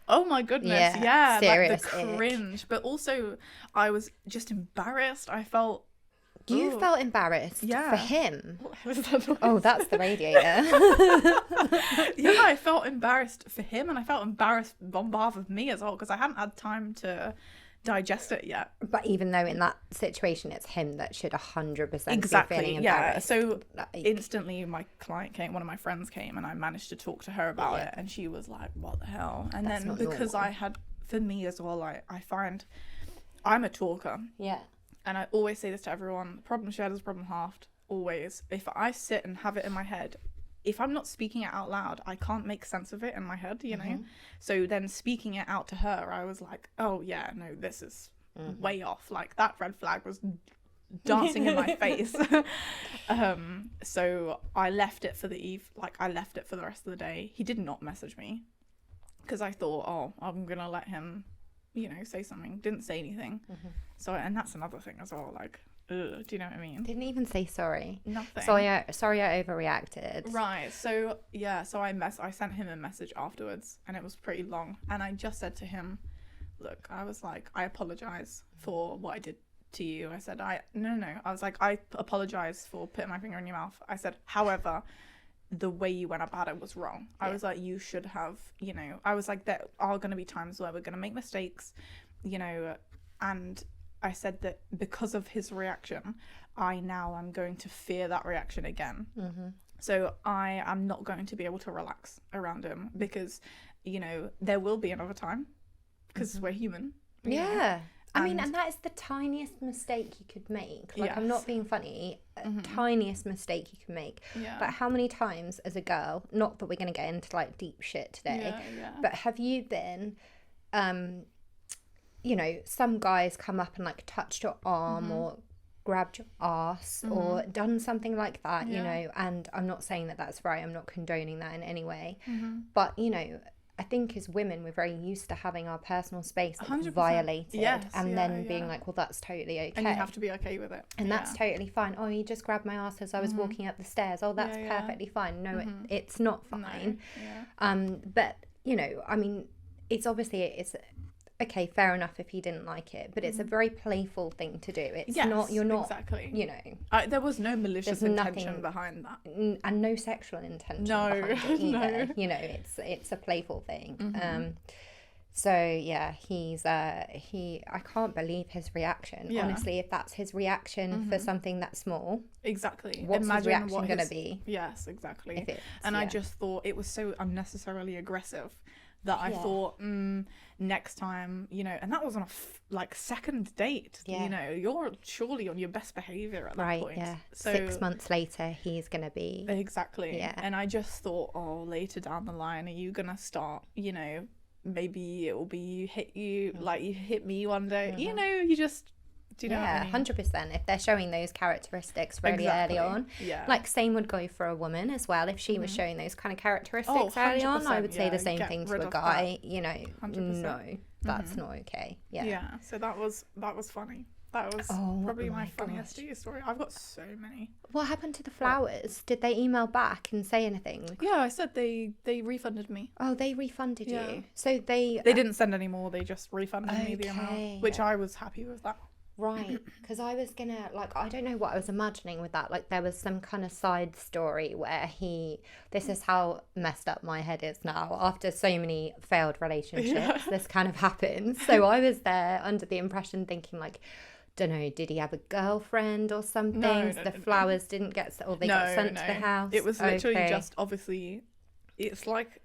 [SPEAKER 1] Oh my goodness. Yeah.
[SPEAKER 2] serious
[SPEAKER 1] like the cringe. But also, I was just embarrassed. I felt.
[SPEAKER 2] You felt embarrassed for him.
[SPEAKER 1] What was that noise?
[SPEAKER 2] Oh, that's the radiator.
[SPEAKER 1] Yeah, I felt embarrassed for him, and I felt embarrassed on behalf of me as well, because I hadn't had time to digest it yet.
[SPEAKER 2] But even though in that situation it's him that should 100%
[SPEAKER 1] Exactly,
[SPEAKER 2] be feeling
[SPEAKER 1] yeah.
[SPEAKER 2] embarrassed.
[SPEAKER 1] So
[SPEAKER 2] like,
[SPEAKER 1] instantly my client came, one of my friends came, and I managed to talk to her about it, and she was like, what the hell? And
[SPEAKER 2] That's
[SPEAKER 1] then
[SPEAKER 2] not
[SPEAKER 1] because
[SPEAKER 2] normal.
[SPEAKER 1] I had, for me as well, I find I'm a talker,
[SPEAKER 2] yeah.
[SPEAKER 1] and I always say this to everyone, problem shared is problem halved, always. If I sit and have it in my head, if I'm not speaking it out loud, I can't make sense of it in my head, you know? So then speaking it out to her, I was like, oh yeah, no, this is way off. Like, that red flag was dancing in my face. So I left it for I left it for the rest of the day. He did not message me, because I thought, oh, I'm gonna let him, you know, say something. Didn't say anything. So, and that's another thing as well, like, ugh, do you know what I mean?
[SPEAKER 2] Didn't even say sorry.
[SPEAKER 1] Nothing.
[SPEAKER 2] Sorry, I overreacted.
[SPEAKER 1] Right. So yeah. So I sent him a message afterwards, and it was pretty long. And I just said to him, "Look, I was like, I apologize for what I did to you." I said, no. I was like, I apologize for putting my finger in your mouth. I said, however, the way you went about it was wrong. I was like, you should have, you know. I was like, there are going to be times where we're going to make mistakes, you know, and I said that because of his reaction, I now am going to fear that reaction again. So I am not going to be able to relax around him, because, you know, there will be another time, because we're human. you know.
[SPEAKER 2] Yeah. I mean, and that is the tiniest mistake you could make. Like, I'm not being funny. Tiniest mistake you can make.
[SPEAKER 1] Yeah.
[SPEAKER 2] But how many times as a girl, not that we're going to get into like deep shit today, but have you been, you know, some guys come up and like touched your arm or grabbed your ass or done something like that, you know, and I'm not saying that that's right. I'm not condoning that in any way. But, you know, I think as women, we're very used to having our personal space violated and then being like, well, that's totally okay.
[SPEAKER 1] And you have to be okay with it.
[SPEAKER 2] And that's totally fine. Oh, you just grabbed my ass as I was walking up the stairs. Oh, that's perfectly fine. No, it's not fine.
[SPEAKER 1] No.
[SPEAKER 2] But, you know, I mean, it's obviously, it's okay, fair enough if he didn't like it, but it's a very playful thing to do. It's not, you're not,
[SPEAKER 1] exactly.
[SPEAKER 2] you know.
[SPEAKER 1] There was no malicious intention behind that.
[SPEAKER 2] And no sexual intention behind it either.
[SPEAKER 1] No.
[SPEAKER 2] You know, it's a playful thing. So yeah, I can't believe his reaction.
[SPEAKER 1] Yeah.
[SPEAKER 2] Honestly, if that's his reaction for something that small,
[SPEAKER 1] exactly.
[SPEAKER 2] What's his reaction going to be?
[SPEAKER 1] Yes, exactly.
[SPEAKER 2] If it's,
[SPEAKER 1] I just thought it was so unnecessarily aggressive that I thought next time, you know, and that was on a second date. You know, you're surely on your best behavior at that point.
[SPEAKER 2] Yeah.
[SPEAKER 1] So
[SPEAKER 2] 6 months later, he's going to be
[SPEAKER 1] exactly.
[SPEAKER 2] Yeah.
[SPEAKER 1] And I just thought, oh, later down the line, are you gonna start, you know, maybe it will be like you hit me one day, you know, you just, do you know what I mean?
[SPEAKER 2] 100%. If they're showing those characteristics really early on, like same would go for a woman as well. If she was showing those kind of characteristics early on, I would say the same thing to a guy. You know,
[SPEAKER 1] 100%.
[SPEAKER 2] No, that's not okay. Yeah.
[SPEAKER 1] So that was funny. That was probably my funniest story. I've got so many.
[SPEAKER 2] What happened to the flowers? Did they email back and say anything?
[SPEAKER 1] Yeah, I said they refunded me.
[SPEAKER 2] Oh, they refunded you. So they
[SPEAKER 1] didn't send any more. They just refunded me the amount, which I was happy with that.
[SPEAKER 2] Right, because I was gonna, like, I don't know what I was imagining with that. Like, there was some kind of side story where this is how messed up my head is now. After so many failed relationships, this kind of happens. So I was there under the impression thinking, like, don't know, did he have a girlfriend or something?
[SPEAKER 1] No,
[SPEAKER 2] the flowers didn't get, or they got sent to the house?
[SPEAKER 1] It was literally just, obviously, it's like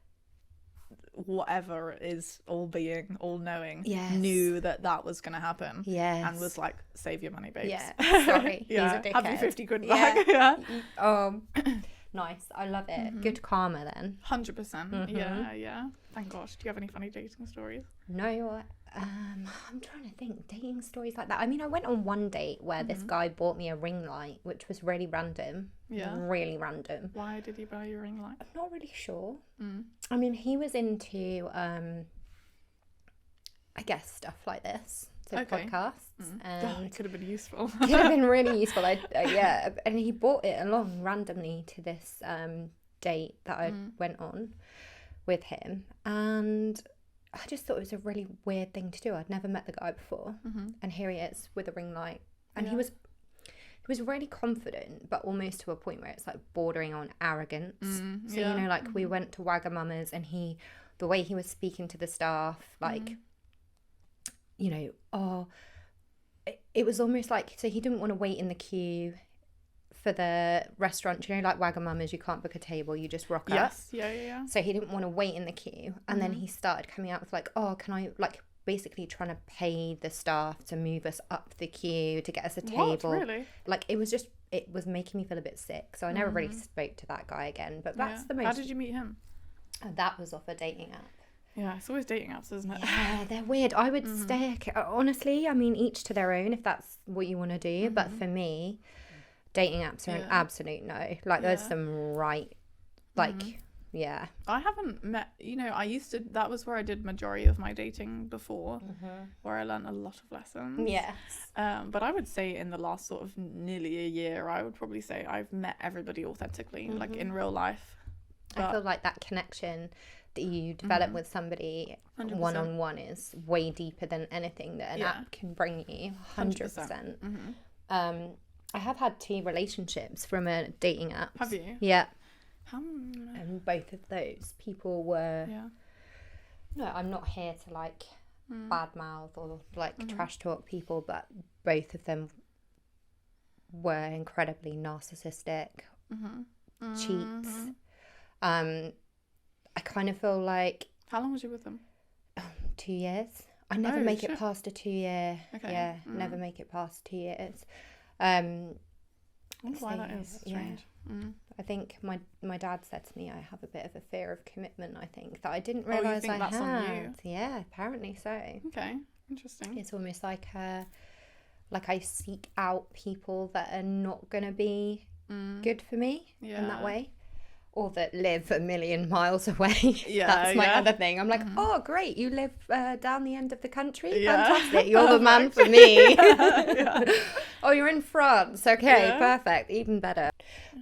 [SPEAKER 1] whatever is all-knowing knew that was going to happen.
[SPEAKER 2] Yes.
[SPEAKER 1] And was like, save your money, babes.
[SPEAKER 2] Yeah, sorry.
[SPEAKER 1] Yeah,
[SPEAKER 2] he's a dickhead.
[SPEAKER 1] have your 50 quid back. Yeah.
[SPEAKER 2] Nice. I love it. Good karma then.
[SPEAKER 1] 100%. Yeah. Thank gosh. Do you have any funny dating stories?
[SPEAKER 2] No, I'm trying to think. Dating stories like that. I mean, I went on one date where this guy bought me a ring light, which was really random. Yeah. Really random.
[SPEAKER 1] Why did he buy you a ring light?
[SPEAKER 2] I'm not really sure. I mean, he was into, I guess, stuff like this. So podcasts. And
[SPEAKER 1] it could have been useful.
[SPEAKER 2] Could have been really useful. Yeah. And he bought it along randomly to this date that I went on with him. And I just thought it was a really weird thing to do. I'd never met the guy before. And here he is with a ring light. And he was really confident, but almost to a point where it's like bordering on arrogance. So, you know, like we went to Wagamama's and the way he was speaking to the staff, like, you know, it was almost like, so he didn't want to wait in the queue for the restaurant. You know, like Wagamama's, you can't book a table, you just rock up.
[SPEAKER 1] Yeah.
[SPEAKER 2] So he didn't want to wait in the queue. And then he started coming out with like, oh, can I, like, basically trying to pay the staff to move us up the queue to get us a table.
[SPEAKER 1] What? Really?
[SPEAKER 2] Like, it was making me feel a bit sick. So I never really spoke to that guy again. But that's the most...
[SPEAKER 1] How did you meet him?
[SPEAKER 2] That was off a dating app.
[SPEAKER 1] Yeah, it's always dating apps, isn't it?
[SPEAKER 2] Yeah, they're weird. I would stay... Honestly, I mean, each to their own if that's what you want to do. But for me, dating apps are an absolute no. Like, there's some right... Like... Yeah.
[SPEAKER 1] I haven't met, you know, that was where I did majority of my dating before, where I learned a lot of lessons.
[SPEAKER 2] Yes.
[SPEAKER 1] But I would say in the last sort of nearly a year, I would probably say I've met everybody authentically, like in real life.
[SPEAKER 2] I feel like that connection that you develop with somebody 100%. One-on-one is way deeper than anything that an app can bring you. 100%. I have had 2 relationships from a dating app.
[SPEAKER 1] Have you?
[SPEAKER 2] Yeah.
[SPEAKER 1] And
[SPEAKER 2] both of those people were no, I'm not here to like badmouth or like trash talk people, but both of them were incredibly narcissistic, cheats. I kind of feel like...
[SPEAKER 1] How long was you with them?
[SPEAKER 2] 2 years. I never make it past a 2 year. Okay. Yeah, never make it past 2 years. I
[SPEAKER 1] wonder why that is strange.
[SPEAKER 2] I think my dad said to me I have a bit of a fear of commitment, I think, that I didn't realise I had. On you? Yeah, apparently so.
[SPEAKER 1] Okay, interesting.
[SPEAKER 2] It's almost like I seek out people that are not going to be good for me in that way. Or that live a million miles away. Yeah, that's my other thing. I'm like, oh, great, you live down the end of the country? Yeah. Fantastic, you're the man for me. Oh, you're in France. Okay, perfect, even better.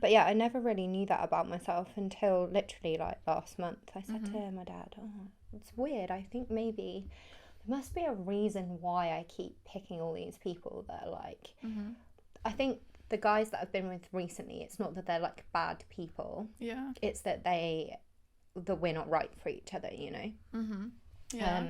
[SPEAKER 2] But yeah, I never really knew that about myself until literally like last month. I said to my dad, oh, it's weird. I think maybe there must be a reason why I keep picking all these people that are like, I think the guys that I've been with recently, it's not that they're like bad people.
[SPEAKER 1] Yeah.
[SPEAKER 2] It's that we're not right for each other, you know?
[SPEAKER 1] Yeah.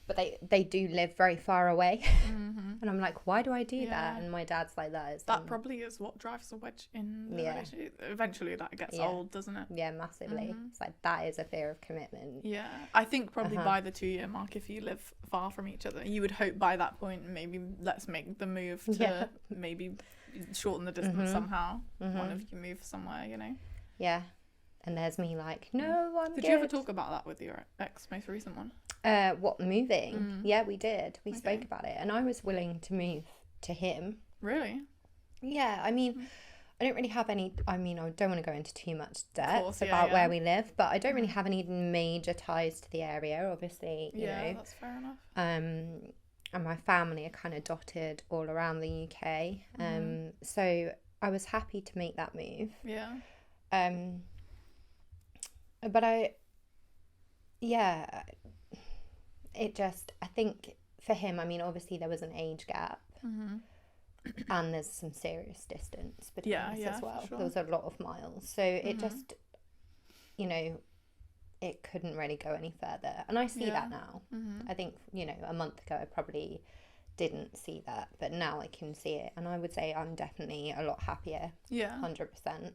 [SPEAKER 2] But they do live very far away. And I'm like, why do I do that? And my dad's like, that
[SPEAKER 1] probably is what drives a wedge in the relationship. Eventually that gets old, doesn't it?
[SPEAKER 2] Yeah, massively. It's like, that is a fear of commitment.
[SPEAKER 1] Yeah. I think probably by the 2-year mark, if you live far from each other, you would hope by that point, maybe let's make the move to maybe shorten the distance somehow. One of you move somewhere, you know?
[SPEAKER 2] Yeah. And there's me like, no, I'm
[SPEAKER 1] Did you ever talk about that with your ex, most recent one?
[SPEAKER 2] What, moving? Yeah, we did. We spoke about it. And I was willing to move to him.
[SPEAKER 1] Really?
[SPEAKER 2] Yeah, I mean, I don't really have any... I mean, I don't want to go into too much depth about where we live, but I don't really have any major ties to the area, obviously, you know.
[SPEAKER 1] That's fair enough.
[SPEAKER 2] And my family are kind of dotted all around the UK. So I was happy to make that move.
[SPEAKER 1] Yeah.
[SPEAKER 2] But it just, I think for him, I mean, obviously there was an age gap and there's some serious distance between us as well. Sure. There was a lot of miles. So it just, you know, it couldn't really go any further. And I see that now. I think, you know, a month ago I probably didn't see that, but now I can see it, and I would say I'm definitely a lot happier. 100%.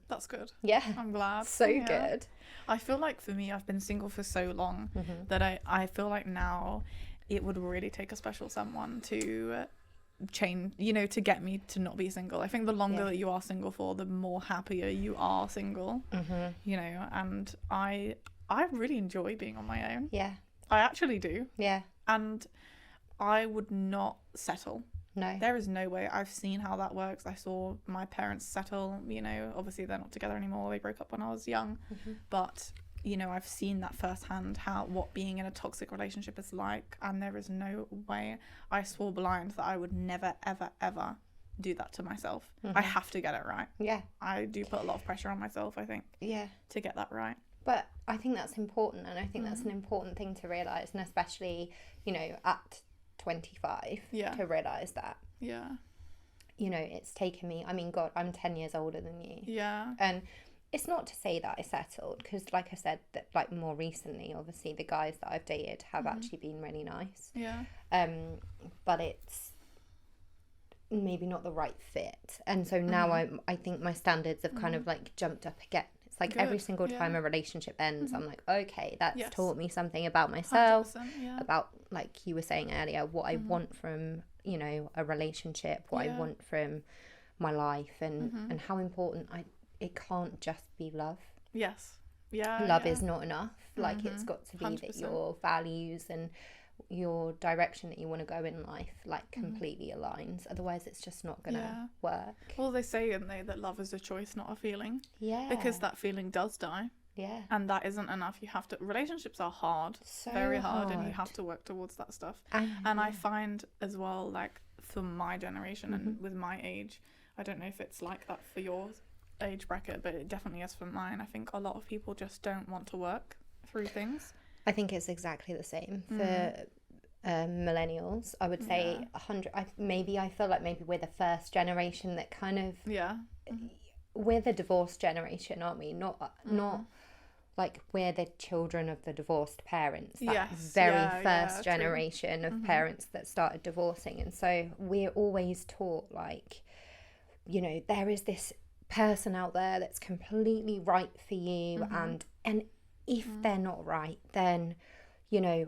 [SPEAKER 1] That's good.
[SPEAKER 2] Yeah,
[SPEAKER 1] I'm glad.
[SPEAKER 2] So good.
[SPEAKER 1] I feel like for me, I've been single for so long that I feel like now it would really take a special someone to change, you know, to get me to not be single. I think the longer that you are single for, the more happier you are single. You know, and I really enjoy being on my own.
[SPEAKER 2] Yeah,
[SPEAKER 1] I actually do.
[SPEAKER 2] Yeah.
[SPEAKER 1] And I would not settle.
[SPEAKER 2] No.
[SPEAKER 1] There is no way. I've seen how that works. I saw my parents settle, you know, obviously they're not together anymore. They broke up when I was young. But, you know, I've seen that firsthand, what being in a toxic relationship is like. And there is no way. I swore blind that I would never, ever, ever do that to myself. I have to get it right. Yeah. I do put a lot of pressure on myself, I think. Yeah. To get that right.
[SPEAKER 2] But I think that's important. And I think that's an important thing to realise. And especially, you know, at 25 to realise that. Yeah. You know, it's taken me, I mean, God, I'm 10 years older than you. Yeah. And it's not to say that I settled, because like I said, that like more recently, obviously the guys that I've dated have actually been really nice. Yeah. But it's maybe not the right fit. And so now I think my standards have kind of like jumped up again. Like every single time a relationship ends, I'm like, okay, that's taught me something about myself, about, like you were saying earlier, what I want from, you know, a relationship, what I want from my life, and how important it can't just be love. Yes. Yeah. Love is not enough. Like it's got to be 100%. That your values and your direction that you want to go in life like completely aligns, otherwise it's just not gonna work.
[SPEAKER 1] Well, they say, don't they, that love is a choice, not a feeling. Yeah, because that feeling does die. Yeah. And that isn't enough. You have to, relationships are hard, so very hard, and you have to work towards that stuff. And I find as well, like for my generation and with my age, I don't know if it's like that for your age bracket, but it definitely is for mine. I think a lot of people just don't want to work through things.
[SPEAKER 2] I think it's exactly the same for millennials. I would say 100. I feel like maybe we're the first generation that kind of we're the divorced generation, aren't we? Not like we're the children of the divorced parents. That very first generation of parents that started divorcing, and so we're always taught like, you know, there is this person out there that's completely right for you, and if they're not right, then, you know,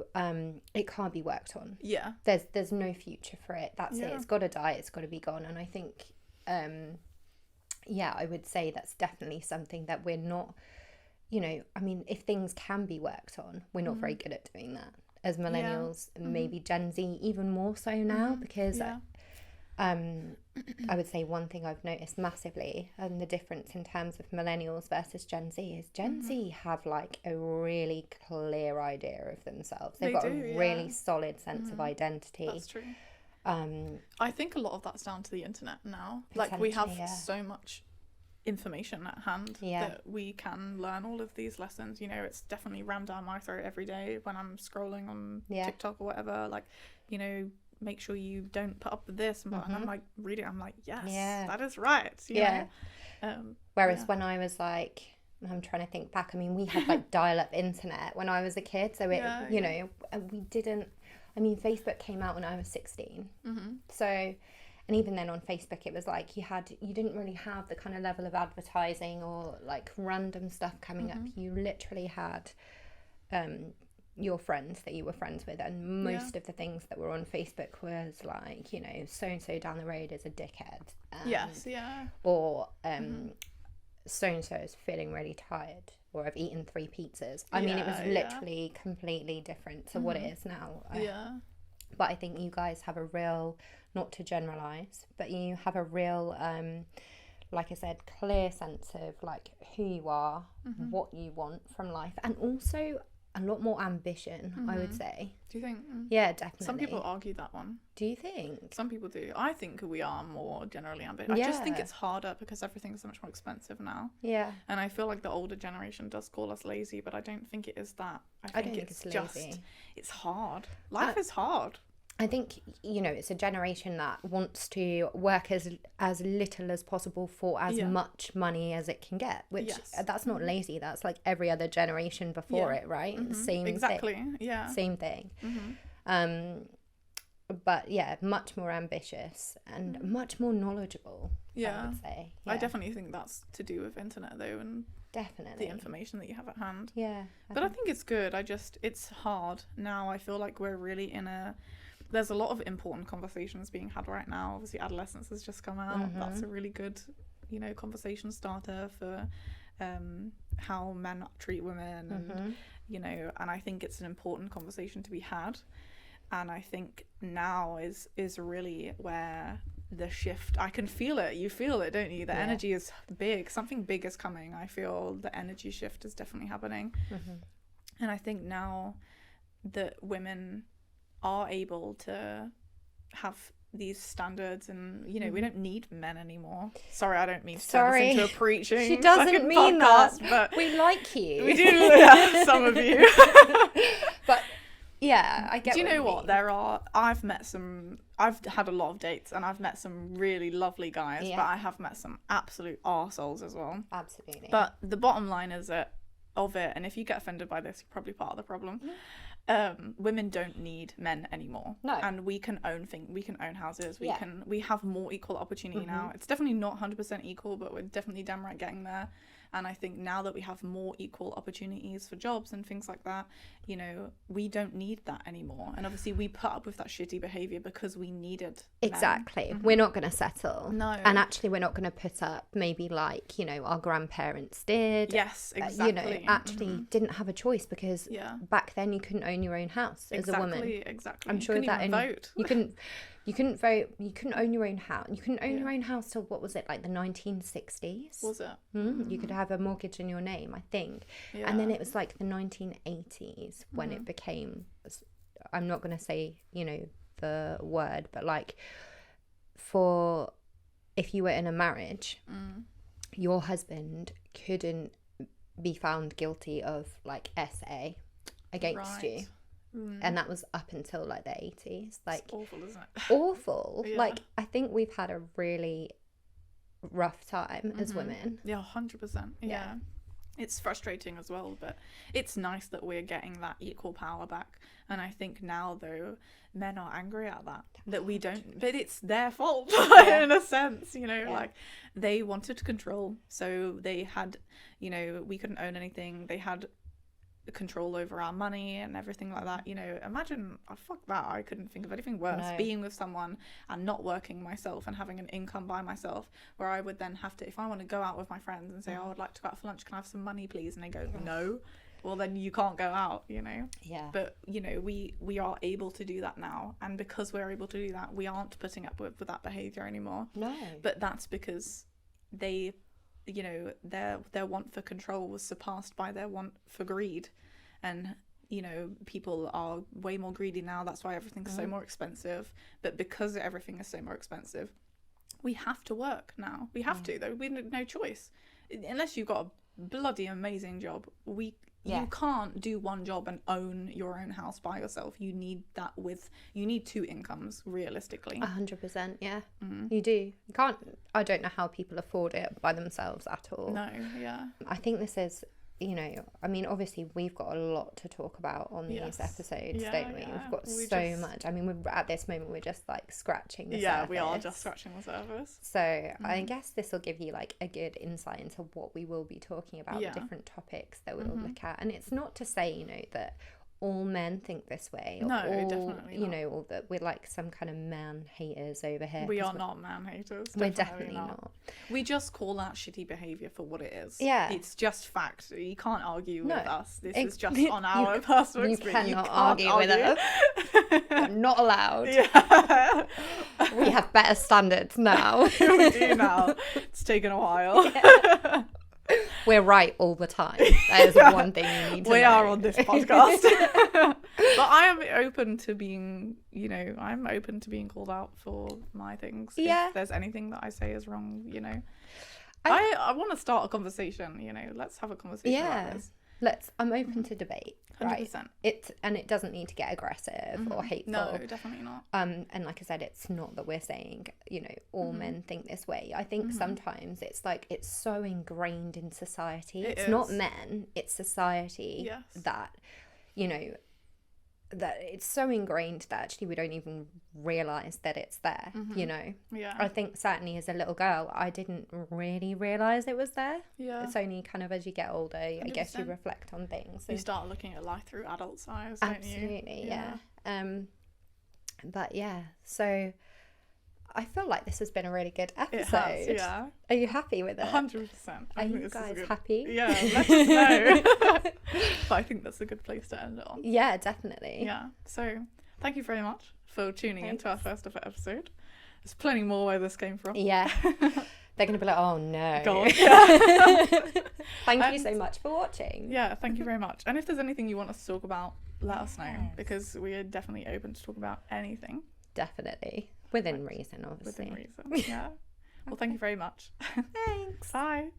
[SPEAKER 2] it can't be worked on. Yeah. There's no future for it. That's it. It's got to die. It's got to be gone. And I think, I would say that's definitely something that we're not, you know, I mean, if things can be worked on, we're not very good at doing that as millennials, maybe Gen Z even more so now, because I would say one thing I've noticed massively, and the difference in terms of millennials versus Gen Z, is Gen Z have like a really clear idea of themselves. They've got a really solid sense of identity.
[SPEAKER 1] That's true. I think a lot of that's down to the internet now. Like we have so much information at hand that we can learn all of these lessons. You know, it's definitely rammed down my throat every day when I'm scrolling on TikTok or whatever, like, you know, make sure you don't put up with this, and I'm like reading, I'm like, yes, that is right, you know?
[SPEAKER 2] Whereas when I was like, I'm trying to think back, I mean, we had like dial-up internet when I was a kid, so it you know, we didn't, I mean, Facebook came out when I was 16, so, and even then on Facebook it was like you didn't really have the kind of level of advertising or like random stuff coming up. You literally had your friends that you were friends with, and most of the things that were on Facebook was like, you know, so and so down the road is a dickhead, or so and so is feeling really tired, or I've eaten 3 pizzas. I mean, it was literally completely different to what it is now. But I think you guys have a real, not to generalize, but you have a real like I said, clear sense of like who you are, what you want from life, and also a lot more ambition, I would say.
[SPEAKER 1] Do you think?
[SPEAKER 2] Yeah, definitely.
[SPEAKER 1] Some people argue that one.
[SPEAKER 2] Do you think?
[SPEAKER 1] Some people do. I think we are more generally ambitious. I just think it's harder because everything's so much more expensive now. Yeah. And I feel like the older generation does call us lazy, but I don't think it is that. I think it's just lazy. It's hard. Life is hard.
[SPEAKER 2] I think, you know, it's a generation that wants to work as little as possible for as much money as it can get, which that's not lazy. That's like every other generation before it, right? Same thing. Yeah. Same thing. But yeah, much more ambitious and much more knowledgeable, I would say.
[SPEAKER 1] I definitely think that's to do with internet though, and
[SPEAKER 2] definitely
[SPEAKER 1] the information that you have at hand.
[SPEAKER 2] Yeah.
[SPEAKER 1] I think it's good. It's hard now. I feel like we're really there's a lot of important conversations being had right now. Obviously, adolescence has just come out. That's a really good, you know, conversation starter for how men treat women, and you know, and I think it's an important conversation to be had. And I think now is really where the shift. I can feel it. You feel it, don't you? The energy is big. Something big is coming. I feel the energy shift is definitely happening. And I think now that women are able to have these standards, and you know, we don't need men anymore. Sorry, I don't mean to turn this into a preaching.
[SPEAKER 2] She doesn't mean
[SPEAKER 1] podcast,
[SPEAKER 2] that.
[SPEAKER 1] But
[SPEAKER 2] we like you.
[SPEAKER 1] We do, some of you.
[SPEAKER 2] But yeah, I get.
[SPEAKER 1] Do you know what? I've had a lot of dates, and I've met some really lovely guys, but I have met some absolute arseholes as well.
[SPEAKER 2] Absolutely.
[SPEAKER 1] But the bottom line is of it, and if you get offended by this, you're probably part of the problem. Women don't need men anymore. No. And we can own things. We can own houses. We have more equal opportunity now. It's definitely not 100% equal, but we're definitely damn right getting there. And I think now that we have more equal opportunities for jobs and things like that, you know, we don't need that anymore. And obviously we put up with that shitty behaviour because we needed
[SPEAKER 2] exactly. We're not going to settle.
[SPEAKER 1] No.
[SPEAKER 2] And actually we're not going to put up maybe like, you know, our grandparents did.
[SPEAKER 1] Yes, exactly.
[SPEAKER 2] You know, actually didn't have a choice because back then you couldn't own your own house as a woman.
[SPEAKER 1] Exactly.
[SPEAKER 2] I'm sure that
[SPEAKER 1] vote.
[SPEAKER 2] You couldn't vote. You couldn't own your own house. You couldn't own your own house till, what was it, like the 1960s?
[SPEAKER 1] Was it?
[SPEAKER 2] You could have a mortgage in your name, I think. Yeah. And then it was like the 1980s when it became, I'm not going to say, you know, the word, but like if you were in a marriage, your husband couldn't be found guilty of like SA against you. And that was up until like the 80s. Like,
[SPEAKER 1] it's awful, isn't it?
[SPEAKER 2] Awful. Yeah. Like, I think we've had a really rough time as women.
[SPEAKER 1] Yeah, 100%. Yeah. It's frustrating as well, but it's nice that we're getting that equal power back. And I think now, though, men are angry at that we don't, but it's their fault in a sense, you know, like they wanted control. So they had, you know, we couldn't own anything. They had control over our money and everything like that, you know. Imagine, fuck that, I couldn't think of anything worse, being with someone and not working myself and having an income by myself, where I would then have to, if I want to go out with my friends and say, oh, I'd like to go out for lunch, can I have some money please, and they go no, well then you can't go out, you know. But you know, we are able to do that now, and because we're able to do that, we aren't putting up with that behavior anymore. But that's because they, you know, their want for control was surpassed by their want for greed. And you know, people are way more greedy now. That's why everything's so more expensive. But because everything is so more expensive, we have to work now. We have to, though. We have no choice. Unless you've got a bloody amazing job, you can't do one job and own your own house by yourself. You need that you need 2 incomes, realistically.
[SPEAKER 2] 100%, yeah. You do. You can't, I don't know how people afford it by themselves at all.
[SPEAKER 1] No, yeah.
[SPEAKER 2] I think this is, you know, I mean, obviously we've got a lot to talk about on these episodes, don't we? We've got so much. I mean, at this moment, we're just like scratching the surface.
[SPEAKER 1] Yeah, we are just scratching the surface.
[SPEAKER 2] So I guess this will give you like a good insight into what we will be talking about, the different topics that we'll look at. And it's not to say, you know, that all men think this way. Or
[SPEAKER 1] No,
[SPEAKER 2] all,
[SPEAKER 1] definitely
[SPEAKER 2] you
[SPEAKER 1] not.
[SPEAKER 2] know, or that we're like some kind of man haters over here.
[SPEAKER 1] We are not man haters.
[SPEAKER 2] We're definitely not.
[SPEAKER 1] We just call that shitty behaviour for what it is.
[SPEAKER 2] Yeah.
[SPEAKER 1] It's just fact. You can't argue with us. This is just
[SPEAKER 2] you-
[SPEAKER 1] on our personal
[SPEAKER 2] You
[SPEAKER 1] experience.
[SPEAKER 2] cannot argue with us. You're not allowed.
[SPEAKER 1] Yeah.
[SPEAKER 2] We have better standards now.
[SPEAKER 1] We do now. It's taken a while.
[SPEAKER 2] We're right all the time. That is one thing you need to know.
[SPEAKER 1] We are on this podcast. But I am open to being, you know, I'm open to being called out for my things.
[SPEAKER 2] Yeah.
[SPEAKER 1] If there's anything that I say is wrong, you know. I want to start a conversation, you know. Let's have a conversation about this.
[SPEAKER 2] I'm open to debate.
[SPEAKER 1] 100%.
[SPEAKER 2] Right. It doesn't need to get aggressive or hateful.
[SPEAKER 1] No, definitely not.
[SPEAKER 2] And like I said, it's not that we're saying, you know, all men think this way. I think sometimes it's like it's so ingrained in society. It's not men, it's society that, you know, that it's so ingrained that actually we don't even realise that it's there, you know.
[SPEAKER 1] Yeah.
[SPEAKER 2] I think certainly as a little girl, I didn't really realise it was there.
[SPEAKER 1] Yeah.
[SPEAKER 2] It's only kind of as you get older, I guess you
[SPEAKER 1] 100%.
[SPEAKER 2] reflect on things.
[SPEAKER 1] You start looking at life through adults' eyes, don't you?
[SPEAKER 2] Absolutely, yeah. But yeah, so I feel like this has been a really good episode.
[SPEAKER 1] It has, yeah.
[SPEAKER 2] Are you happy with it?
[SPEAKER 1] 100%.
[SPEAKER 2] Are you guys happy?
[SPEAKER 1] Yeah, let us know. But I think that's a good place to end it on.
[SPEAKER 2] Yeah, definitely.
[SPEAKER 1] Yeah. So thank you very much for tuning into our first ever episode. There's plenty more where this came from.
[SPEAKER 2] Yeah. They're going to be like, oh no.
[SPEAKER 1] Go on.
[SPEAKER 2] Thank you so much for watching.
[SPEAKER 1] Yeah, thank you very much. And if there's anything you want us to talk about, let us know, because we are definitely open to talk about anything.
[SPEAKER 2] Definitely. Within reason, obviously.
[SPEAKER 1] Within reason, yeah. Well, thank you very much.
[SPEAKER 2] Thanks.
[SPEAKER 1] Bye.